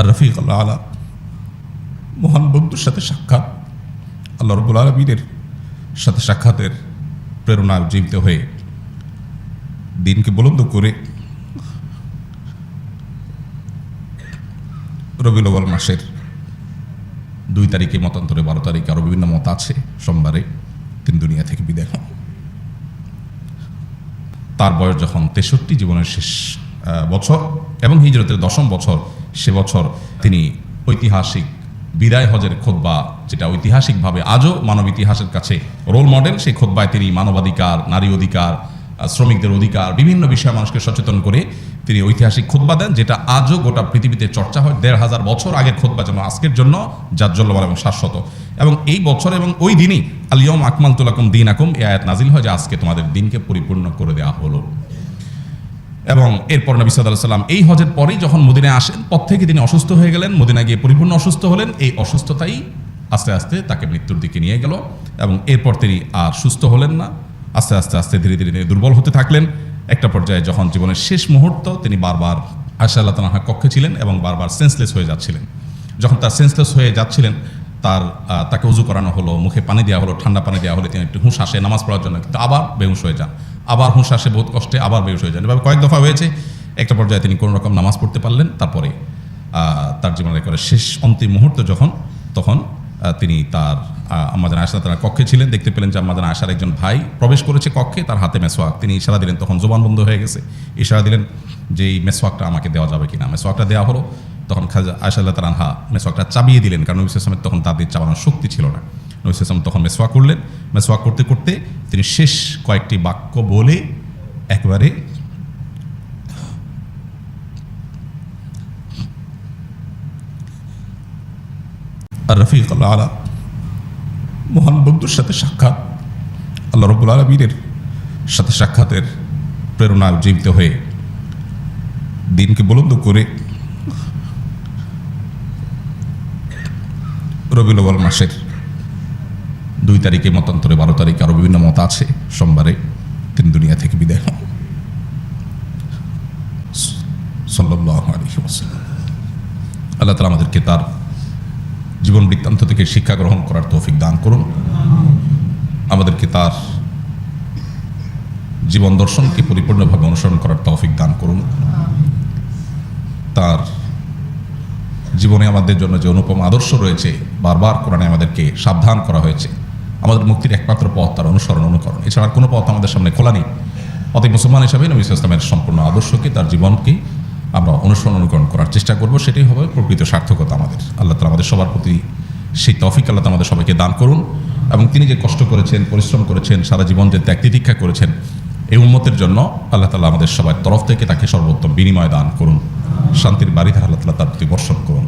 আর রফিক আল্লাহ আলা মহান বন্ধুর সাথে সাক্ষাৎ, আল্লাহ রব্বুল আলামিনের সাথে সাক্ষাতের প্রেরণা উজ্জীবিত হয়ে দিনকে বুলন্দ করে রবিউল আউয়াল মাসের 2 তারিখে মতান্তরে 12 তারিখে আরও বিভিন্ন মত আছে, সোমবারে তিনি দুনিয়া থেকে বিদায় হন। তার বয়স যখন 63, জীবনের শেষ বছর এবং হিজরতের 10ম বছর, সে বছর তিনি ঐতিহাসিক বিদায় হজের খুতবা, যেটা ঐতিহাসিকভাবে আজও মানব ইতিহাসের কাছে রোল মডেল, সেই খুতবায় তিনি মানবাধিকার, নারী অধিকার, শ্রমিকদের অধিকার, বিভিন্ন বিষয়ে মানুষকে সচেতন করে তিনি ঐতিহাসিক খুতবা দেন, যেটা আজও গোটা পৃথিবীতে চর্চা হয়। 1500 বছর আগের খুতবা যেন আজকের জন্য জাজ্জল্যমান এবং শাশ্বত। এবং এই বছর এবং ওই দিনই আল ইয়াউমা আকমালতু লাকুম দীনাকুম এই আয়াত নাজিল হয় যে আজকে তোমাদের দিনকে পরিপূর্ণ করে দেওয়া হলো। এবং এরপর নবী সাল্লাল্লাহু আলাইহি ওয়াসাল্লাম এই হজের পরেই যখন মদিনায় আসেন, পর থেকে তিনি অসুস্থ হয়ে গেলেন, মদিনায় গিয়ে পরিপূর্ণ অসুস্থ হলেন। এই অসুস্থতাই আস্তে আস্তে তাকে মৃত্যুর দিকে নিয়ে গেল এবং এরপর তিনি আর সুস্থ হলেন না। আস্তে আস্তে আস্তে ধীরে ধীরে তিনি দুর্বল হতে থাকলেন। একটা পর্যায়ে যখন জীবনের শেষ মুহূর্ত, তিনি বারবার আয়েশা রাদিয়াল্লাহু তাআলার কক্ষে ছিলেন এবং বারবার সেন্সলেস হয়ে যাচ্ছিলেন। যখন তার সেন্সলেস হয়ে যাচ্ছিলেন, তাকে উজু করানো হলো, মুখে পানি দেওয়া হলো, ঠান্ডা পানি দেওয়া হলো, তিনি একটু হুঁশ আসে নামাজ পড়ার জন্য, কিন্তু আবার বেহুশ হয়ে যান, আবার হুঁশ আসে বহুত কষ্টে, আবার বেহুশ হয়ে যান। এভাবে কয়েক দফা হয়েছে। একটা পর্যায়ে তিনি কোনো রকম নামাজ পড়তে পারলেন। তারপরে তার জীবনের একেবারে শেষ অন্তিম মুহূর্ত তখন তিনি তার আম্মা জান আয়েশা তার কক্ষে ছিলেন। দেখতে পেলেন যে আম্মা জান আয়েশার একজন ভাই প্রবেশ করেছে কক্ষে, তার হাতে মেসওয়াক। তিনি ইশারা দিলেন, তখন জবান বন্ধ হয়ে গেছে। ইশারা দিলেন যে এই মেসওয়াকটা আমাকে দেওয়া যাবে কিনা। মেসওয়াকটা দেওয়া হলো। তখন খাজা আয়েশা রাদিয়াল্লাহু তাআলা আনহা মেসওয়াকটা চাবিয়ে দিলেন, কারণ নবী সাল্লাল্লাহু আলাইহি ওয়াসাল্লামের তখন তাদের চাবানোর শক্তি ছিল না। নবী সাল্লাল্লাহু আলাইহি ওয়াসাল্লাম তখন মেসওয়াক করলেন। মেসওয়াক করতে করতে তিনি শেষ কয়েকটি বাক্য বলে একবারে আর রফিক আল্লাহ আলা মহান বন্ধুর সাথে সাক্ষাৎ, আল্লাহ রব্বুল আলামিনের সাথে সাক্ষাতের প্রেরণা উজ্জীবিত হয়ে দিনকে বুলন্দ করে রবিউল আউয়াল মাসের 2 তারিখে মতান্তরে 12 তারিখে আরও বিভিন্ন মত আছে, সোমবারে তিনি দুনিয়া থেকে বিদায় হন। সাল্লাল্লাহু আলাইহি ওয়াসাল্লাম। আল্লাহ তাআলা আমাদেরকে তার জীবন বৃত্তান্ত থেকে শিক্ষা গ্রহণ করার তৌফিক দান করুন। আমাদেরকে তার জীবন দর্শনকে পরিপূর্ণভাবে অনুসরণ করার তৌফিক দান করুন। তার জীবনে আমাদের জন্য যে অনুপম আদর্শ রয়েছে, বারবার কোরআনে আমাদেরকে সাবধান করা হয়েছে, আমাদের মুক্তির একমাত্র পথ তার অনুসরণ অনুকরণ, এছাড়া কোনো পথ আমাদের সামনে খোলা নেই। অতএব মুসলমান হিসাবে নবী সাল্লাল্লাহু আলাইহি ওয়াসাল্লামের সম্পূর্ণ আদর্শকে, তার জীবনকে আমরা অনুসরণ অনুকরণ করার চেষ্টা করব। সেটাই হবে প্রকৃত সার্থকতা আমাদের। আল্লাহ তাআলা আমাদের সবার প্রতি সেই তৌফিক আল্লাহ তাআলা আমাদের সবাইকে দান করুন। এবং তিনি যে কষ্ট করেছেন, পরিশ্রম করেছেন, সারা জীবন যে ত্যাগ তিতিক্ষা করেছেন, এই উম্মতের জন্য আল্লাহ তাআলা আমাদের সবার তরফ থেকে তাকে সর্বোত্তম বিনিময় দান করুন। শান্তির বাড়িতে আল্লাহ তাআলা তার প্রতি বর্ষণ করুন।